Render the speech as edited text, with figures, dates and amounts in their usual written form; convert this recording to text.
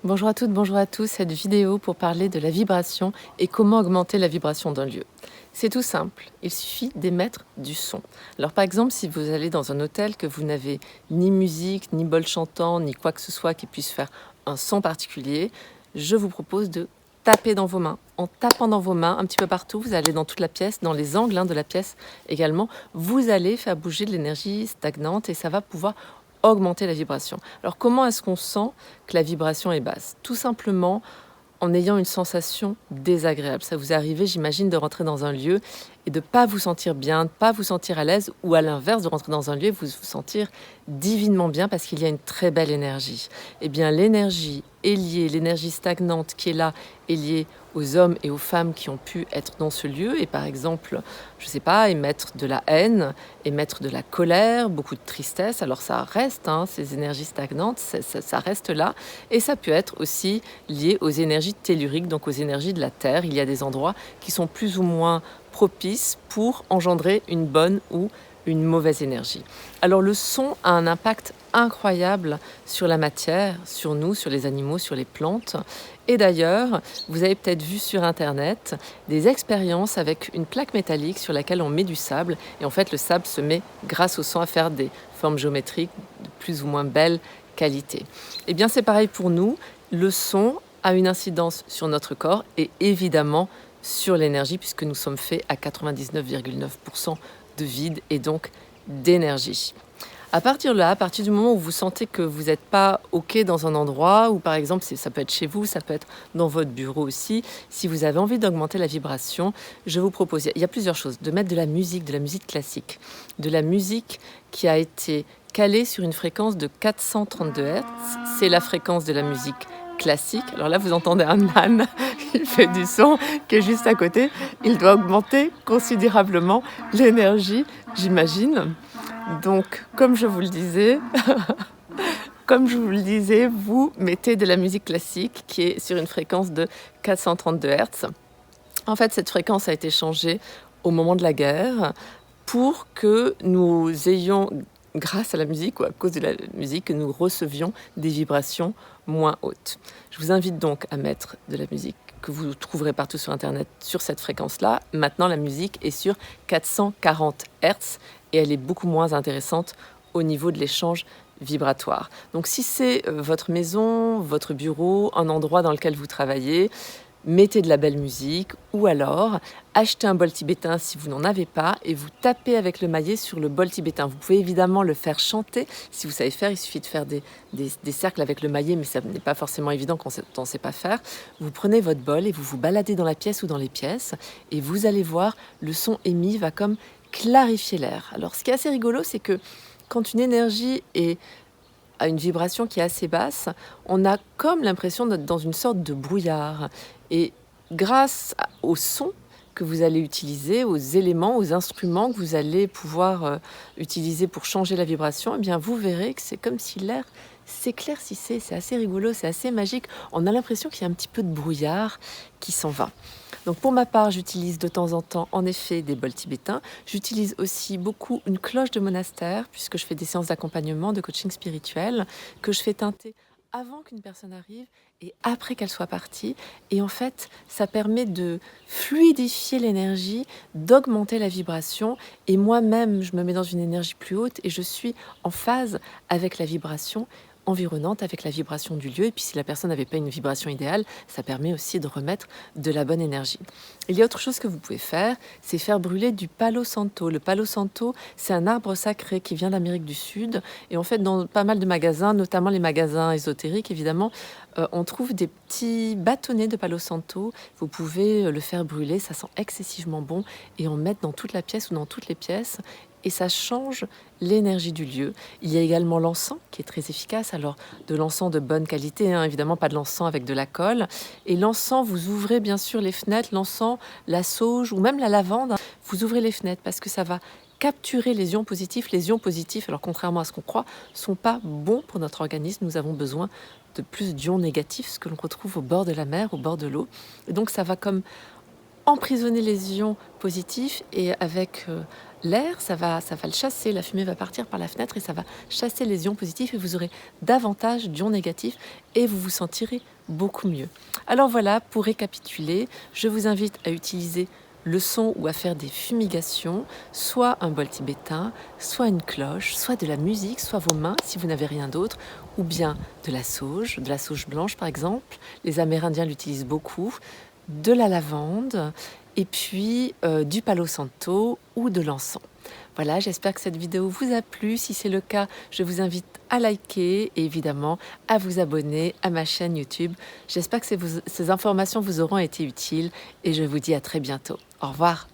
Bonjour à toutes, bonjour à tous. Cette vidéo pour parler de la vibration et comment augmenter la vibration d'un lieu. C'est tout simple, il suffit d'émettre du son. Alors par exemple, si vous allez dans un hôtel que vous n'avez ni musique, ni bol chantant, ni quoi que ce soit qui puisse faire un son particulier, je vous propose de taper dans vos mains. En tapant dans vos mains, un petit peu partout, vous allez dans toute la pièce, dans les angles de la pièce également, vous allez faire bouger de l'énergie stagnante et ça va pouvoir augmenter la vibration. Alors comment est-ce qu'on sent que la vibration est basse? Tout simplement en ayant une sensation désagréable. Ça vous arrive, j'imagine, de rentrer dans un lieu et de ne pas vous sentir bien, de ne pas vous sentir à l'aise, ou à l'inverse, de rentrer dans un lieu et vous sentir divinement bien parce qu'il y a une très belle énergie. Eh bien, l'énergie est liée, l'énergie stagnante qui est là est liée aux hommes et aux femmes qui ont pu être dans ce lieu et par exemple, je ne sais pas, émettre de la haine, émettre de la colère, beaucoup de tristesse. Alors ça reste, ces énergies stagnantes, ça reste là. Et ça peut être aussi lié aux énergies telluriques, donc aux énergies de la Terre. Il y a des endroits qui sont plus ou moins propices pour engendrer une bonne ou une mauvaise énergie. Alors le son a un impact incroyable sur la matière, sur nous, sur les animaux, sur les plantes. Et d'ailleurs, vous avez peut-être vu sur Internet des expériences avec une plaque métallique sur laquelle on met du sable. Et en fait, le sable se met, grâce au son, à faire des formes géométriques de plus ou moins belle qualité. Eh bien, c'est pareil pour nous. Le son a une incidence sur notre corps et évidemment sur l'énergie, puisque nous sommes faits à 99,9% de vide et donc d'énergie. À partir de là, à partir du moment où vous sentez que vous n'êtes pas OK dans un endroit, ou par exemple, ça peut être chez vous, ça peut être dans votre bureau aussi, si vous avez envie d'augmenter la vibration, je vous propose, il y a plusieurs choses, de mettre de la musique classique, de la musique qui a été calée sur une fréquence de 432 Hz, c'est la fréquence de la musique classique. Alors là, vous entendez un âne qui fait du son, qui est juste à côté. Il doit augmenter considérablement l'énergie, j'imagine. Donc, comme je vous le disais, vous mettez de la musique classique qui est sur une fréquence de 432 Hz. En fait, cette fréquence a été changée au moment de la guerre pour que nous ayons, grâce à la musique ou à cause de la musique, que nous recevions des vibrations moins hautes. Je vous invite donc à mettre de la musique que vous trouverez partout sur Internet sur cette fréquence-là. Maintenant, la musique est sur 440 Hz et elle est beaucoup moins intéressante au niveau de l'échange vibratoire. Donc si c'est votre maison, votre bureau, un endroit dans lequel vous travaillez, mettez de la belle musique ou alors achetez un bol tibétain si vous n'en avez pas et vous tapez avec le maillet sur le bol tibétain. Vous pouvez évidemment le faire chanter. Si vous savez faire, il suffit de faire des cercles avec le maillet, mais ça n'est pas forcément évident quand on ne sait pas faire. Vous prenez votre bol et vous vous baladez dans la pièce ou dans les pièces et vous allez voir, le son émis va comme clarifier l'air. Alors ce qui est assez rigolo, c'est que quand une énergie a une vibration qui est assez basse, on a comme l'impression d'être dans une sorte de brouillard. Et grâce au son que vous allez utiliser, aux éléments, aux instruments que vous allez pouvoir utiliser pour changer la vibration, eh bien vous verrez que c'est comme si l'air s'éclaircissait. C'est assez rigolo, c'est assez magique. On a l'impression qu'il y a un petit peu de brouillard qui s'en va. Donc pour ma part, j'utilise de temps en temps en effet des bols tibétains. J'utilise aussi beaucoup une cloche de monastère puisque je fais des séances d'accompagnement, de coaching spirituel que je fais teinter avant qu'une personne arrive et après qu'elle soit partie. Et en fait, ça permet de fluidifier l'énergie, d'augmenter la vibration. Et moi-même, je me mets dans une énergie plus haute et je suis en phase avec la vibration environnante, avec la vibration du lieu. Et puis si la personne n'avait pas une vibration idéale, ça permet aussi de remettre de la bonne énergie. Il y a autre chose que vous pouvez faire, c'est faire brûler du palo santo. Le palo santo, c'est un arbre sacré qui vient d'Amérique du Sud. Et en fait, dans pas mal de magasins, notamment les magasins ésotériques, évidemment, on trouve des petits bâtonnets de palo santo. Vous pouvez le faire brûler, ça sent excessivement bon, et en mettre dans toute la pièce ou dans toutes les pièces. Et ça change l'énergie du lieu. Il y a également l'encens qui est très efficace. Alors de l'encens de bonne qualité, évidemment pas de l'encens avec de la colle. Et l'encens, vous ouvrez bien sûr les fenêtres, l'encens, la sauge ou même la lavande. Vous ouvrez les fenêtres parce que ça va capturer les ions positifs. Les ions positifs, alors contrairement à ce qu'on croit, sont pas bons pour notre organisme. Nous avons besoin de plus d'ions négatifs, ce que l'on retrouve au bord de la mer, au bord de l'eau. Et donc ça va comme emprisonner les ions positifs et avec l'air, ça va le chasser. La fumée va partir par la fenêtre et ça va chasser les ions positifs et vous aurez davantage d'ions négatifs et vous vous sentirez beaucoup mieux. Alors voilà, pour récapituler, je vous invite à utiliser le son ou à faire des fumigations, soit un bol tibétain, soit une cloche, soit de la musique, soit vos mains si vous n'avez rien d'autre, ou bien de la sauge blanche par exemple, les Amérindiens l'utilisent beaucoup, de la lavande et puis du palo santo ou de l'encens. Voilà, j'espère que cette vidéo vous a plu. Si c'est le cas, je vous invite à liker et évidemment à vous abonner à ma chaîne YouTube. J'espère que ces informations vous auront été utiles et je vous dis à très bientôt. Au revoir.